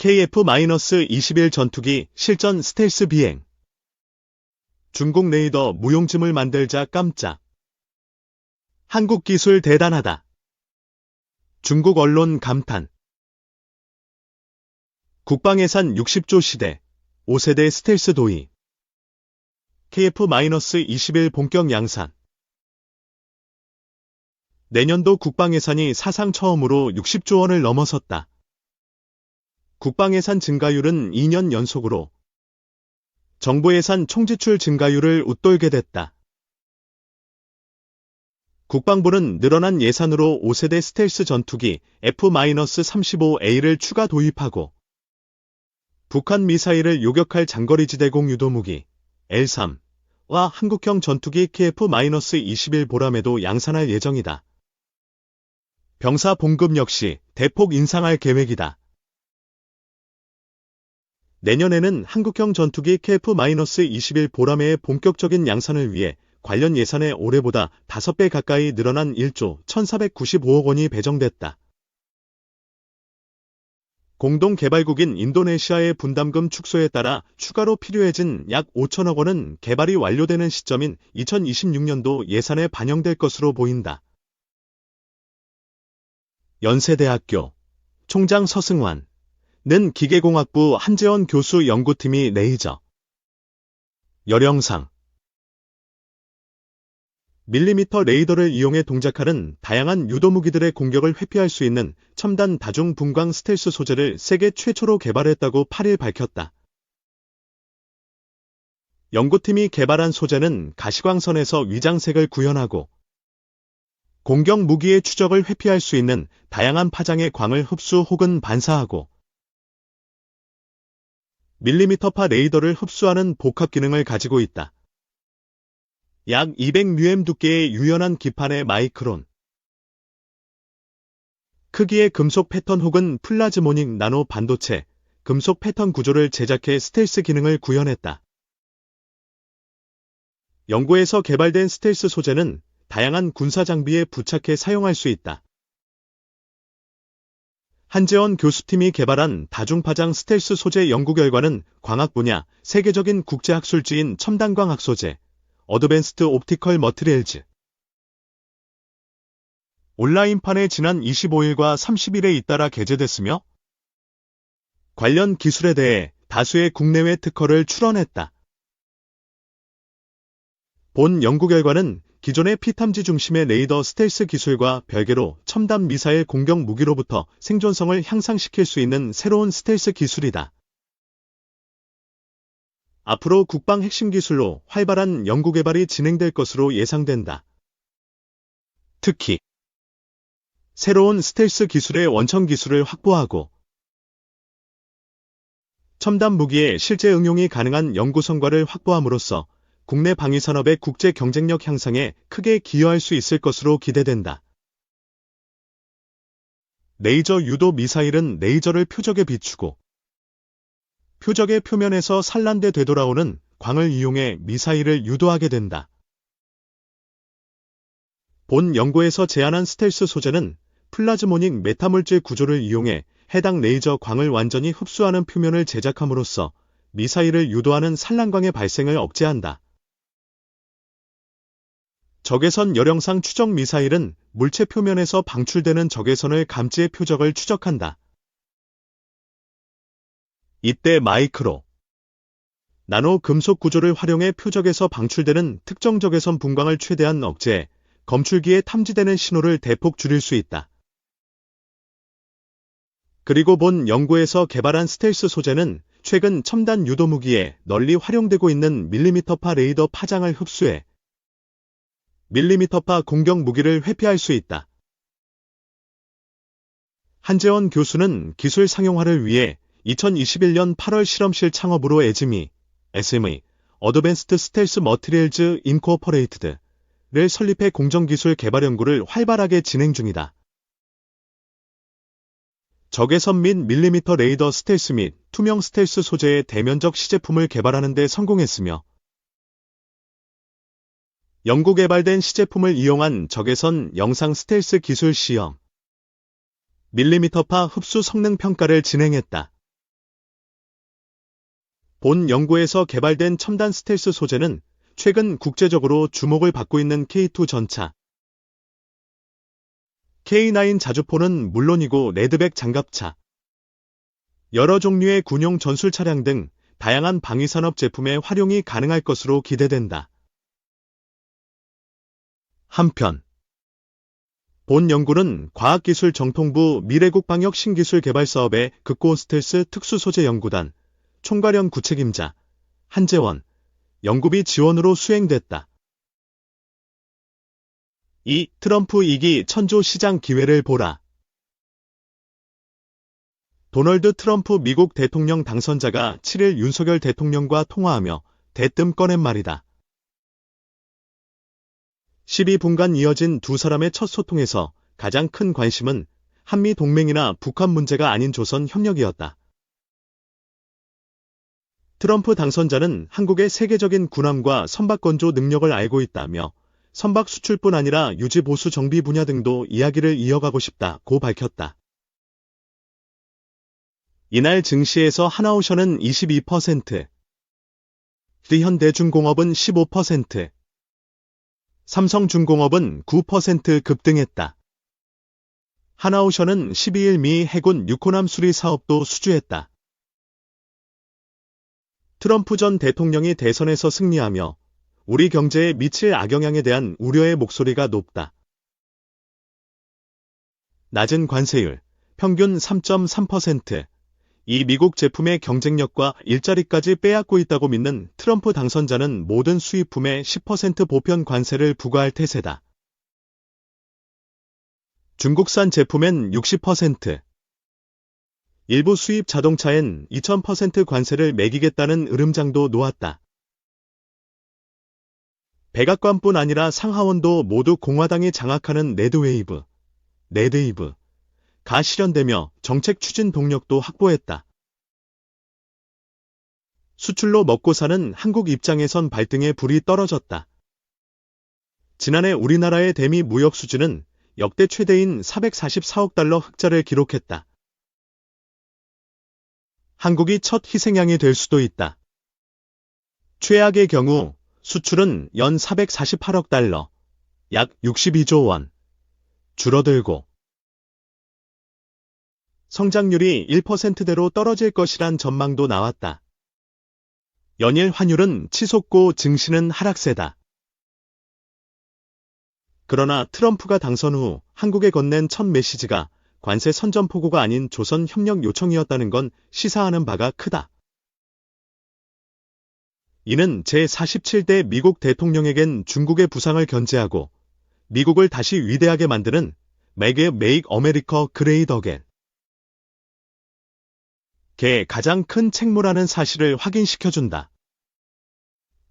KF-21 전투기 실전 스텔스 비행. 중국 레이더 무용지물 만들자 깜짝. 한국 기술 대단하다. 중국 언론 감탄. 국방예산 60조 시대. 5세대 스텔스 도입. KF-21 본격 양산. 내년도 국방예산이 사상 처음으로 60조 원을 넘어섰다. 국방예산 증가율은 2년 연속으로 정부 예산 총지출 증가율을 웃돌게 됐다. 국방부는 늘어난 예산으로 5세대 스텔스 전투기 F-35A를 추가 도입하고 북한 미사일을 요격할 장거리지대공 유도무기 L3와 한국형 전투기 KF-21 보람에도 양산할 예정이다. 병사 봉급 역시 대폭 인상할 계획이다. 내년에는 한국형 전투기 KF-21 보람의 본격적인 양산을 위해 관련 예산에 올해보다 5배 가까이 늘어난 1조 1,495억 원이 배정됐다. 공동개발국인 인도네시아의 분담금 축소에 따라 추가로 필요해진 약 5천억 원은 개발이 완료되는 시점인 2026년도 예산에 반영될 것으로 보인다. 연세대학교 총장 서승환 는 기계공학부 한재원 교수 연구팀이 레이저, 열영상, 밀리미터 레이더를 이용해 동작하는 다양한 유도무기들의 공격을 회피할 수 있는 첨단 다중 분광 스텔스 소재를 세계 최초로 개발했다고 8일 밝혔다. 연구팀이 개발한 소재는 가시광선에서 위장색을 구현하고 공격 무기의 추적을 회피할 수 있는 다양한 파장의 광을 흡수 혹은 반사하고 밀리미터파 레이더를 흡수하는 복합 기능을 가지고 있다. 약 200μm 두께의 유연한 기판의 마이크론 크기의 금속 패턴 혹은 플라즈모닉 나노 반도체, 금속 패턴 구조를 제작해 스텔스 기능을 구현했다. 연구에서 개발된 스텔스 소재는 다양한 군사 장비에 부착해 사용할 수 있다. 한재원 교수팀이 개발한 다중파장 스텔스 소재 연구 결과는 광학 분야 세계적인 국제학술지인 첨단광학 소재, 어드밴스드 옵티컬 머티리얼즈 온라인판에 지난 25일과 30일에 잇따라 게재됐으며 관련 기술에 대해 다수의 국내외 특허를 출원했다. 본 연구 결과는 기존의 피탐지 중심의 레이더 스텔스 기술과 별개로 첨단 미사일 공격 무기로부터 생존성을 향상시킬 수 있는 새로운 스텔스 기술이다. 앞으로 국방 핵심 기술로 활발한 연구개발이 진행될 것으로 예상된다. 특히 새로운 스텔스 기술의 원천 기술을 확보하고 첨단 무기의 실제 응용이 가능한 연구 성과를 확보함으로써 국내 방위산업의 국제 경쟁력 향상에 크게 기여할 수 있을 것으로 기대된다. 레이저 유도 미사일은 레이저를 표적에 비추고 표적의 표면에서 산란돼 되돌아오는 광을 이용해 미사일을 유도하게 된다. 본 연구에서 제안한 스텔스 소재는 플라즈모닉 메타물질 구조를 이용해 해당 레이저 광을 완전히 흡수하는 표면을 제작함으로써 미사일을 유도하는 산란광의 발생을 억제한다. 적외선 열영상 추적 미사일은 물체 표면에서 방출되는 적외선을 감지해 표적을 추적한다. 이때 마이크로, 나노 금속 구조를 활용해 표적에서 방출되는 특정 적외선 분광을 최대한 억제해 검출기에 탐지되는 신호를 대폭 줄일 수 있다. 그리고 본 연구에서 개발한 스텔스 소재는 최근 첨단 유도무기에 널리 활용되고 있는 밀리미터파 레이더 파장을 흡수해 밀리미터파 공격 무기를 회피할 수 있다. 한재원 교수는 기술 상용화를 위해 2021년 8월 실험실 창업으로 에즈미, SM의 어드밴스드 스텔스 머티리얼즈 인코퍼레이트드를 설립해 공정기술 개발 연구를 활발하게 진행 중이다. 적외선 및 밀리미터 레이더 스텔스 및 투명 스텔스 소재의 대면적 시제품을 개발하는 데 성공했으며 연구 개발된 시제품을 이용한 적외선 영상 스텔스 기술 시험, 밀리미터파 흡수 성능 평가를 진행했다. 본 연구에서 개발된 첨단 스텔스 소재는 최근 국제적으로 주목을 받고 있는 K2 전차, K9 자주포는 물론이고 레드백 장갑차, 여러 종류의 군용 전술 차량 등 다양한 방위산업 제품에 활용이 가능할 것으로 기대된다. 한편 본 연구는 과학기술정통부 미래국방역 신기술개발사업의 극고온 스텔스 특수소재연구단 총괄연 구책임자 한재원 연구비 지원으로 수행됐다. 2. 트럼프 2기 천조 시장 기회를 보라. 도널드 트럼프 미국 대통령 당선자가 7일 윤석열 대통령과 통화하며 대뜸 꺼낸 말이다. 12분간 이어진 두 사람의 첫 소통에서 가장 큰 관심은 한미 동맹이나 북한 문제가 아닌 조선 협력이었다. 트럼프 당선자는 한국의 세계적인 군함과 선박 건조 능력을 알고 있다며 선박 수출뿐 아니라 유지 보수 정비 분야 등도 이야기를 이어가고 싶다고 밝혔다. 이날 증시에서 하나오션은 22%, 현대중공업은 15%, 삼성중공업은 9% 급등했다. 하나오션은 12일 미 해군 6호함 수리 사업도 수주했다. 트럼프 전 대통령이 대선에서 승리하며 우리 경제에 미칠 악영향에 대한 우려의 목소리가 높다. 낮은 관세율, 평균 3.3%, 이 미국 제품의 경쟁력과 일자리까지 빼앗고 있다고 믿는 트럼프 당선자는 모든 수입품에 10% 보편 관세를 부과할 태세다. 중국산 제품엔 60%, 일부 수입 자동차엔 2000% 관세를 매기겠다는 으름장도 놓았다. 백악관뿐 아니라 상하원도 모두 공화당이 장악하는 레드웨이브가 실현되며 정책 추진 동력도 확보했다. 수출로 먹고 사는 한국 입장에선 발등에 불이 떨어졌다. 지난해 우리나라의 대미 무역 수지는 역대 최대인 444억 달러 흑자를 기록했다. 한국이 첫 희생양이 될 수도 있다. 최악의 경우 수출은 연 448억 달러, 약 62조 원, 줄어들고 성장률이 1%대로 떨어질 것이란 전망도 나왔다. 연일 환율은 치솟고 증시는 하락세다. 그러나 트럼프가 당선 후 한국에 건넨 첫 메시지가 관세 선전포고가 아닌 조선 협력 요청이었다는 건 시사하는 바가 크다. 이는 제47대 미국 대통령에겐 중국의 부상을 견제하고 미국을 다시 위대하게 만드는 Make America Great Again 게 가장 큰 책무라는 사실을 확인시켜준다.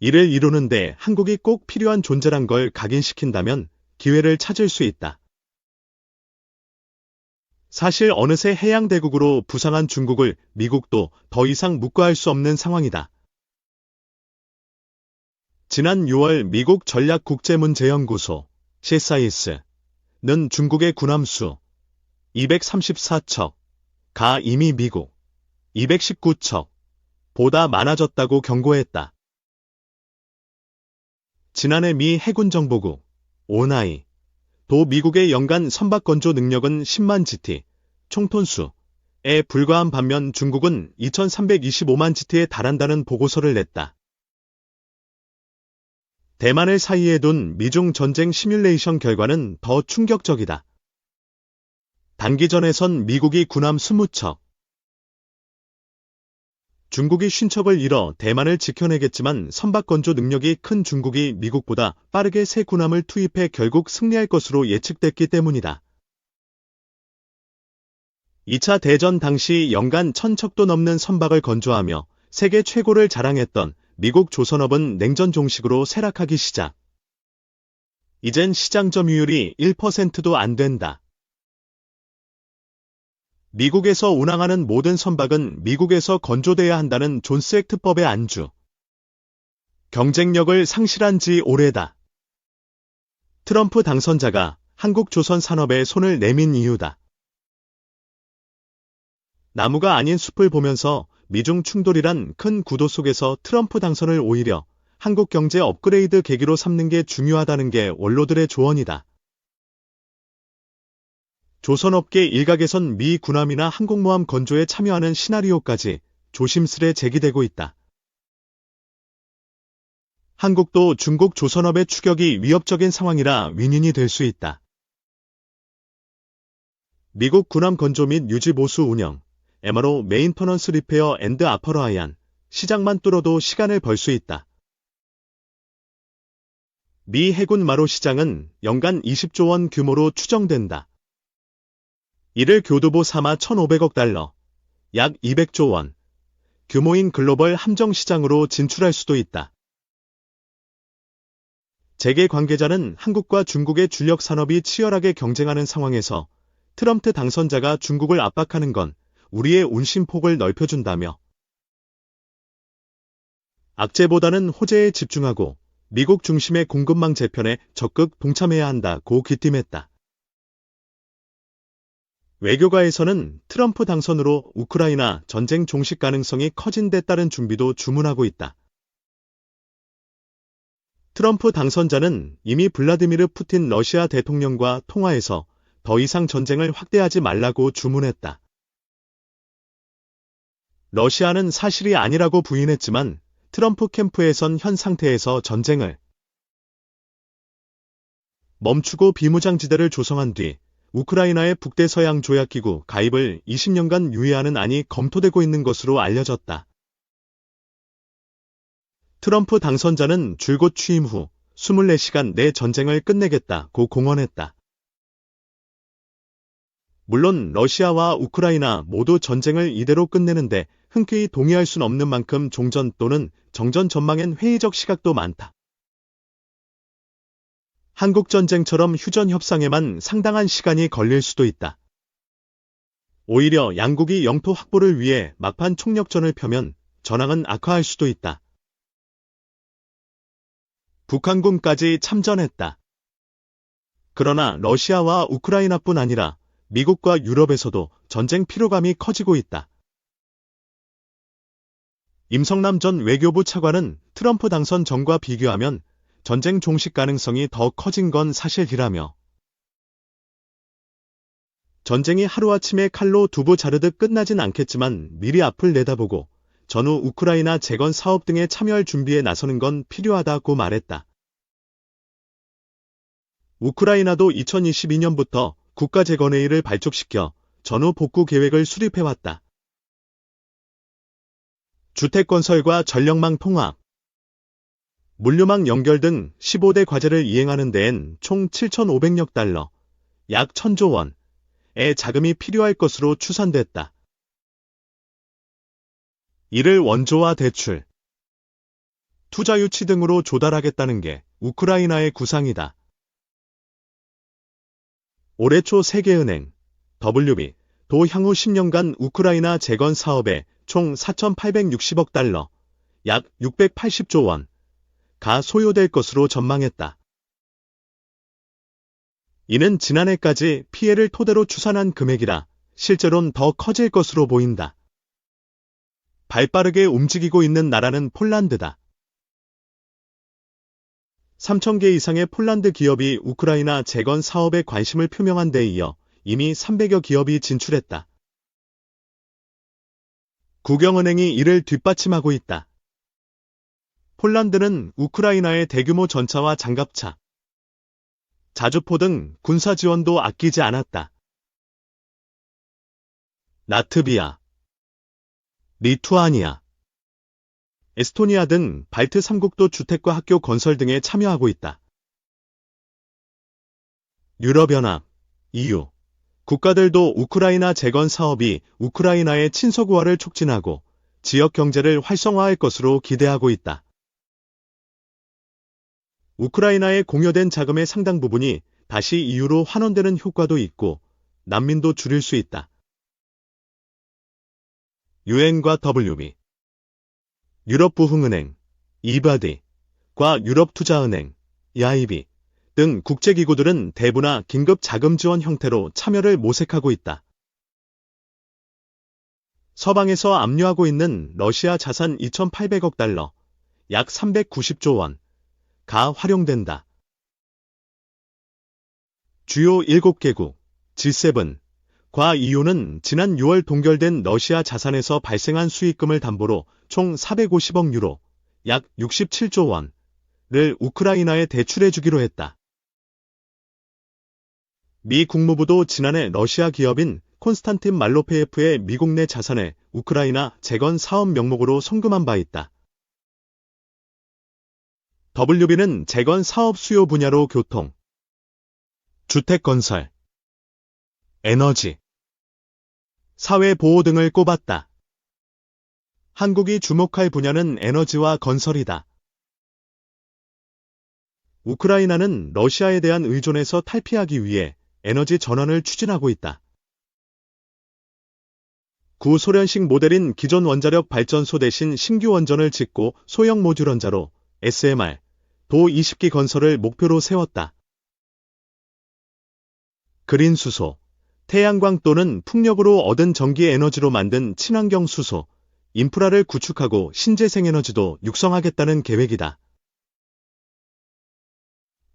이를 이루는데 한국이 꼭 필요한 존재란 걸 각인시킨다면 기회를 찾을 수 있다. 사실 어느새 해양대국으로 부상한 중국을 미국도 더 이상 묵과할 수 없는 상황이다. 지난 6월 미국 전략국제문제연구소 CSIS는 중국의 군함수 234척가 이미 미국 219척보다 많아졌다고 경고했다. 지난해 미 해군정보국 ONI도 미국의 연간 선박 건조 능력은 10만 GT, 총톤수에 불과한 반면 중국은 2325만 GT에 달한다는 보고서를 냈다. 대만을 사이에 둔 미중 전쟁 시뮬레이션 결과는 더 충격적이다. 단기전에선 미국이 군함 20척, 중국이 50척을 잃어 대만을 지켜내겠지만 선박 건조 능력이 큰 중국이 미국보다 빠르게 새 군함을 투입해 결국 승리할 것으로 예측됐기 때문이다. 2차 대전 당시 연간 1000척도 넘는 선박을 건조하며 세계 최고를 자랑했던 미국 조선업은 냉전 종식으로 쇠락하기 시작. 이젠 시장 점유율이 1%도 안 된다. 미국에서 운항하는 모든 선박은 미국에서 건조돼야 한다는 존스 액트법의 안주. 경쟁력을 상실한 지 오래다. 트럼프 당선자가 한국 조선 산업에 손을 내민 이유다. 나무가 아닌 숲을 보면서 미중 충돌이란 큰 구도 속에서 트럼프 당선을 오히려 한국 경제 업그레이드 계기로 삼는 게 중요하다는 게 원로들의 조언이다. 조선업계 일각에선 미 군함이나 항공모함 건조에 참여하는 시나리오까지 조심스레 제기되고 있다. 한국도 중국 조선업의 추격이 위협적인 상황이라 윈윈이 될 수 있다. 미국 군함 건조 및 유지 보수 운영, MRO 메인터넌스 리페어 앤드 아퍼라이안, 시장만 뚫어도 시간을 벌 수 있다. 미 해군 마로 시장은 연간 20조 원 규모로 추정된다. 이를 교두보 삼아 1,500억 달러, 약 200조 원 규모인 글로벌 함정 시장으로 진출할 수도 있다. 재계 관계자는 한국과 중국의 주력 산업이 치열하게 경쟁하는 상황에서 트럼프 당선자가 중국을 압박하는 건 우리의 운신폭을 넓혀준다며 악재보다는 호재에 집중하고 미국 중심의 공급망 재편에 적극 동참해야 한다고 귀띔했다. 외교가에서는 트럼프 당선으로 우크라이나 전쟁 종식 가능성이 커진 데 따른 준비도 주문하고 있다. 트럼프 당선자는 이미 블라디미르 푸틴 러시아 대통령과 통화해서 더 이상 전쟁을 확대하지 말라고 주문했다. 러시아는 사실이 아니라고 부인했지만 트럼프 캠프에선 현 상태에서 전쟁을 멈추고 비무장지대를 조성한 뒤 우크라이나의 북대서양 조약기구 가입을 20년간 유예하는 안이 검토되고 있는 것으로 알려졌다. 트럼프 당선자는 줄곧 취임 후 24시간 내 전쟁을 끝내겠다고 공언했다. 물론 러시아와 우크라이나 모두 전쟁을 이대로 끝내는데 흔쾌히 동의할 순 없는 만큼 종전 또는 정전 전망엔 회의적 시각도 많다. 한국전쟁처럼 휴전 협상에만 상당한 시간이 걸릴 수도 있다. 오히려 양국이 영토 확보를 위해 막판 총력전을 펴면 전황은 악화할 수도 있다. 북한군까지 참전했다. 그러나 러시아와 우크라이나뿐 아니라 미국과 유럽에서도 전쟁 피로감이 커지고 있다. 임성남 전 외교부 차관은 트럼프 당선 전과 비교하면 전쟁 종식 가능성이 더 커진 건 사실이라며 전쟁이 하루아침에 칼로 두부 자르듯 끝나진 않겠지만 미리 앞을 내다보고 전후 우크라이나 재건 사업 등에 참여할 준비에 나서는 건 필요하다고 말했다. 우크라이나도 2022년부터 국가재건회의를 발족시켜 전후 복구 계획을 수립해왔다. 주택건설과 전력망 통합, 물류망 연결 등 15대 과제를 이행하는 데엔 총 7,500억 달러, 약 1,000조 원의 자금이 필요할 것으로 추산됐다. 이를 원조와 대출, 투자 유치 등으로 조달하겠다는 게 우크라이나의 구상이다. 올해 초 세계은행, WB,도 향후 10년간 우크라이나 재건 사업에 총 4,860억 달러, 약 680조 원가 소요될 것으로 전망했다. 이는 지난해까지 피해를 토대로 추산한 금액이라 실제로는 더 커질 것으로 보인다. 발빠르게 움직이고 있는 나라는 폴란드다. 3,000개 이상의 폴란드 기업이 우크라이나 재건 사업에 관심을 표명한 데 이어 이미 300여 기업이 진출했다. 국영은행이 이를 뒷받침하고 있다. 폴란드는 우크라이나의 대규모 전차와 장갑차, 자주포 등 군사 지원도 아끼지 않았다. 라트비아, 리투아니아, 에스토니아 등 발트 3국도 주택과 학교 건설 등에 참여하고 있다. 유럽연합, EU, 국가들도 우크라이나 재건 사업이 우크라이나의 친서구화를 촉진하고 지역 경제를 활성화할 것으로 기대하고 있다. 우크라이나에 공여된 자금의 상당 부분이 다시 EU로 환원되는 효과도 있고 난민도 줄일 수 있다. 유엔과 WB, 유럽부흥은행, EBRD과 유럽투자은행, EIB 등 국제기구들은 대부나 긴급 자금 지원 형태로 참여를 모색하고 있다. 서방에서 압류하고 있는 러시아 자산 2,800억 달러, 약 390조 원가 활용된다. 주요 7개국 G7과 EU는 지난 6월 동결된 러시아 자산에서 발생한 수익금을 담보로 총 450억 유로, 약 67조 원을 우크라이나에 대출해주기로 했다. 미 국무부도 지난해 러시아 기업인 콘스탄틴 말로페예프의 미국 내 자산에 우크라이나 재건 사업 명목으로 송금한 바 있다. WB는 재건 사업 수요 분야로 교통, 주택건설, 에너지, 사회보호 등을 꼽았다. 한국이 주목할 분야는 에너지와 건설이다. 우크라이나는 러시아에 대한 의존에서 탈피하기 위해 에너지 전환을 추진하고 있다. 구소련식 모델인 기존 원자력 발전소 대신 신규 원전을 짓고 소형 모듈 원자로 SMR 도 20기 건설을 목표로 세웠다. 그린 수소, 태양광 또는 풍력으로 얻은 전기 에너지로 만든 친환경 수소, 인프라를 구축하고 신재생에너지도 육성하겠다는 계획이다.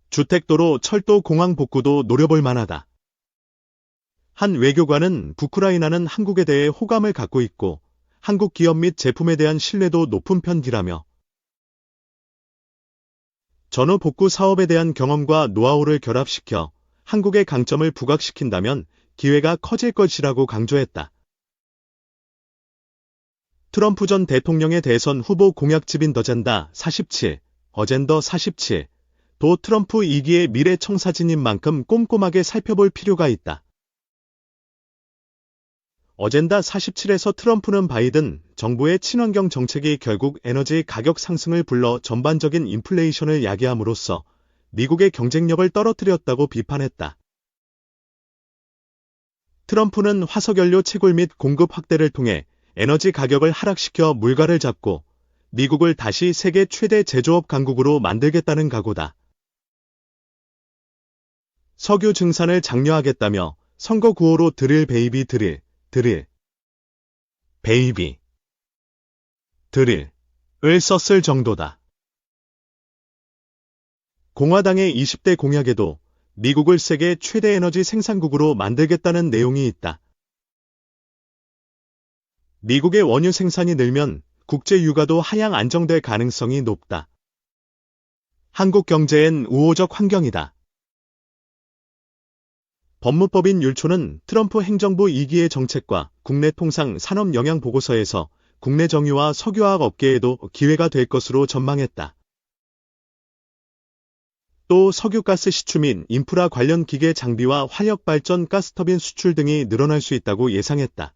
주택도로, 철도, 공항 복구도 노려볼 만하다. 한 외교관은 우크라이나는 한국에 대해 호감을 갖고 있고 한국 기업 및 제품에 대한 신뢰도 높은 편이라며 전후 복구 사업에 대한 경험과 노하우를 결합시켜 한국의 강점을 부각시킨다면 기회가 커질 것이라고 강조했다. 트럼프 전 대통령의 대선 후보 공약집인 어젠다 47, 어젠더 47, 도 트럼프 2기의 미래 청사진인 만큼 꼼꼼하게 살펴볼 필요가 있다. 어젠다 47에서 트럼프는 바이든 정부의 친환경 정책이 결국 에너지 가격 상승을 불러 전반적인 인플레이션을 야기함으로써 미국의 경쟁력을 떨어뜨렸다고 비판했다. 트럼프는 화석연료 채굴 및 공급 확대를 통해 에너지 가격을 하락시켜 물가를 잡고 미국을 다시 세계 최대 제조업 강국으로 만들겠다는 각오다. 석유 증산을 장려하겠다며 선거 구호로 드릴 베이비 드릴, 베이비, 드릴을 썼을 정도다. 공화당의 20대 공약에도 미국을 세계 최대 에너지 생산국으로 만들겠다는 내용이 있다. 미국의 원유 생산이 늘면 국제 유가도 하향 안정될 가능성이 높다. 한국 경제엔 우호적 환경이다. 법무법인 율촌은 트럼프 행정부 2기의 정책과 국내 통상 산업 영향 보고서에서 국내 정유와 석유화학 업계에도 기회가 될 것으로 전망했다. 또 석유가스 시추 및 인프라 관련 기계 장비와 화력발전 가스터빈 수출 등이 늘어날 수 있다고 예상했다.